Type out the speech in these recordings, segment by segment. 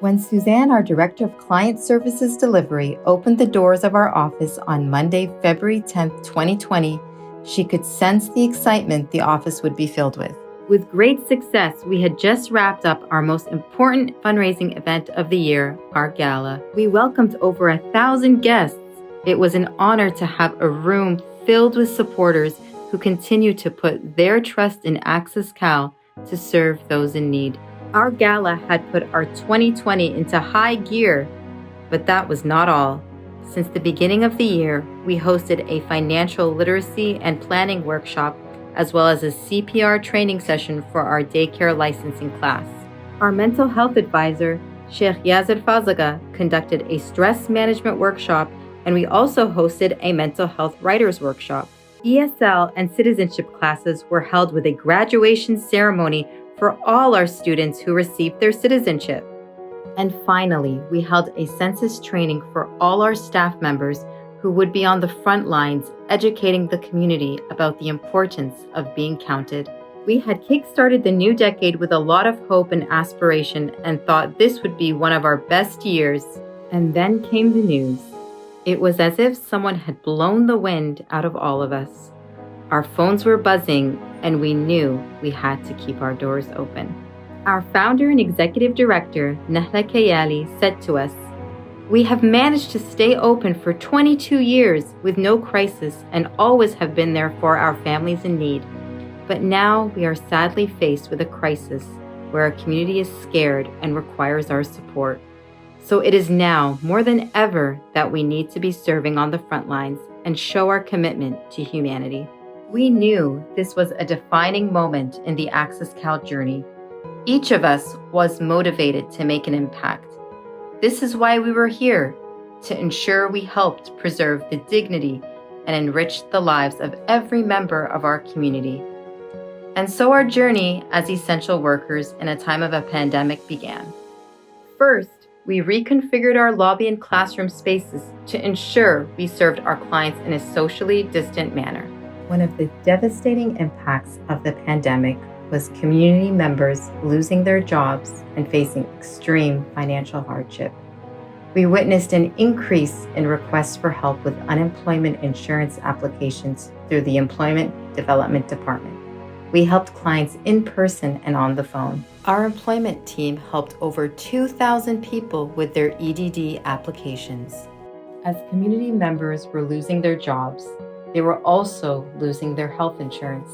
When Suzanne, our Director of Client Services Delivery, opened the doors of our office on Monday, February 10th, 2020, she could sense the excitement the office would be filled with. With great success, we had just wrapped up our most important fundraising event of the year, our gala. We welcomed over 1,000 guests. It was an honor to have a room filled with supporters who continue to put their trust in AccessCal to serve those in need. Our gala had put our 2020 into high gear, but that was not all. Since the beginning of the year, we hosted a financial literacy and planning workshop, as well as a CPR training session for our daycare licensing class. Our mental health advisor, Sheikh Yasser Fazaga, conducted a stress management workshop, and we also hosted a mental health writers workshop. ESL and citizenship classes were held with a graduation ceremony for all our students who received their citizenship. And finally, we held a census training for all our staff members who would be on the front lines educating the community about the importance of being counted. We had kickstarted the new decade with a lot of hope and aspiration and thought this would be one of our best years. And then came the news. It was as if someone had blown the wind out of all of us. Our phones were buzzing, and we knew we had to keep our doors open. Our founder and executive director, Nahla Kayali, said to us, "We have managed to stay open for 22 years with no crisis and always have been there for our families in need. But now we are sadly faced with a crisis where our community is scared and requires our support. So it is now more than ever that we need to be serving on the front lines and show our commitment to humanity." We knew this was a defining moment in the AccessCal journey. Each of us was motivated to make an impact. This is why we were here, to ensure we helped preserve the dignity and enrich the lives of every member of our community. And so our journey as essential workers in a time of a pandemic began. First, we reconfigured our lobby and classroom spaces to ensure we served our clients in a socially distant manner. One of the devastating impacts of the pandemic was community members losing their jobs and facing extreme financial hardship. We witnessed an increase in requests for help with unemployment insurance applications through the Employment Development Department. We helped clients in person and on the phone. Our employment team helped over 2,000 people with their EDD applications. As community members were losing their jobs, they were also losing their health insurance.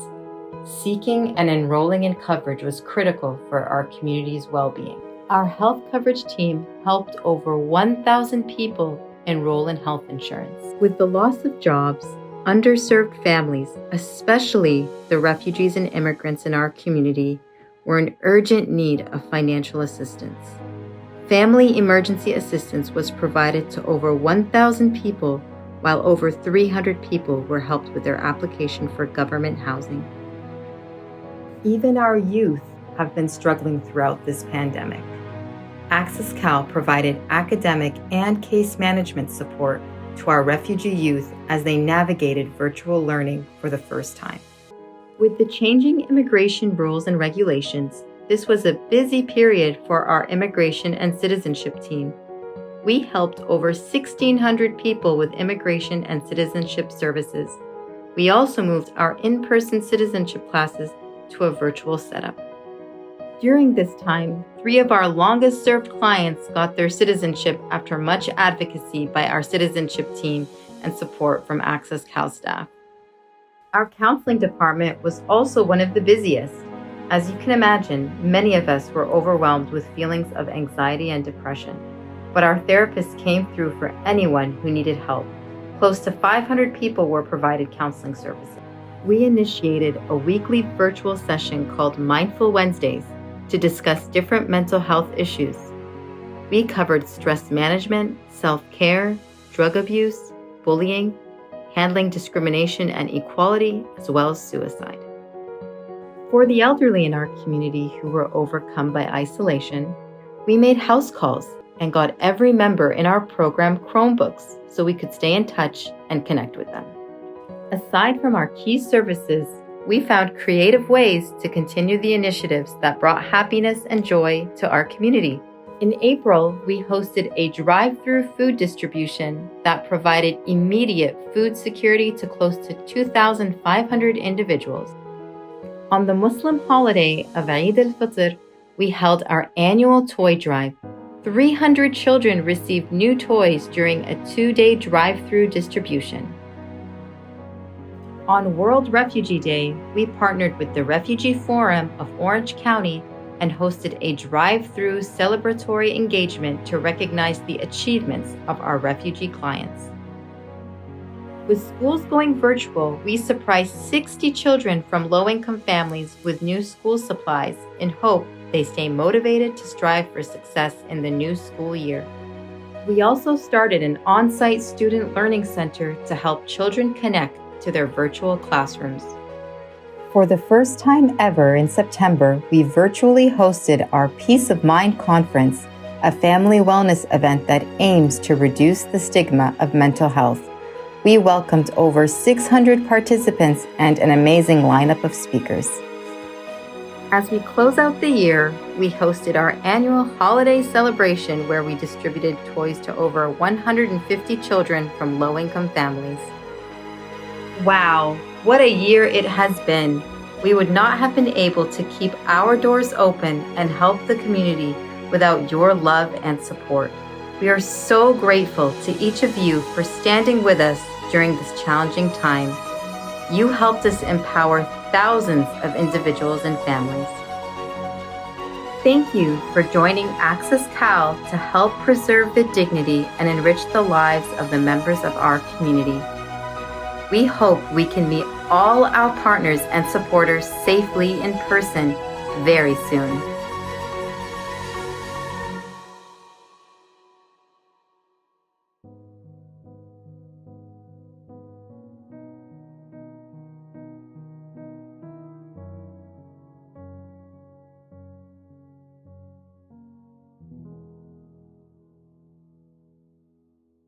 Seeking and enrolling in coverage was critical for our community's well-being. Our health coverage team helped over 1,000 people enroll in health insurance. With the loss of jobs, underserved families, especially the refugees and immigrants in our community, were in urgent need of financial assistance. Family emergency assistance was provided to over 1,000 people, while over 300 people were helped with their application for government housing. Even our youth have been struggling throughout this pandemic. AccessCal provided academic and case management support to our refugee youth as they navigated virtual learning for the first time. With the changing immigration rules and regulations, this was a busy period for our immigration and citizenship team. We helped over 1,600 people with immigration and citizenship services. We also moved our in-person citizenship classes to a virtual setup. During this time, 3 of our longest-served clients got their citizenship after much advocacy by our citizenship team and support from AccessCal staff. Our counseling department was also one of the busiest. As you can imagine, many of us were overwhelmed with feelings of anxiety and depression. But our therapists came through for anyone who needed help. Close to 500 people were provided counseling services. We initiated a weekly virtual session called Mindful Wednesdays to discuss different mental health issues. We covered stress management, self-care, drug abuse, bullying, handling discrimination and equality, as well as suicide. For the elderly in our community who were overcome by isolation, we made house calls and got every member in our program Chromebooks so we could stay in touch and connect with them. Aside from our key services, we found creative ways to continue the initiatives that brought happiness and joy to our community. In April, we hosted a drive-through food distribution that provided immediate food security to close to 2,500 individuals. On the Muslim holiday of Eid al-Fitr, we held our annual toy drive. 300 children received new toys during a 2-day drive-through distribution. On World Refugee Day, we partnered with the Refugee Forum of Orange County and hosted a drive-through celebratory engagement to recognize the achievements of our refugee clients. With schools going virtual, we surprised 60 children from low-income families with new school supplies in hope they stay motivated to strive for success in the new school year. We also started an on-site student learning center to help children connect to their virtual classrooms. For the first time ever in September, we virtually hosted our Peace of Mind Conference, a family wellness event that aims to reduce the stigma of mental health. We welcomed over 600 participants and an amazing lineup of speakers. As we close out the year, we hosted our annual holiday celebration where we distributed toys to over 150 children from low-income families. Wow, what a year it has been! We would not have been able to keep our doors open and help the community without your love and support. We are so grateful to each of you for standing with us during this challenging time. You helped us empower thousands of individuals and families. Thank you for joining AccessCal to help preserve the dignity and enrich the lives of the members of our community. We hope we can meet all our partners and supporters safely in person very soon.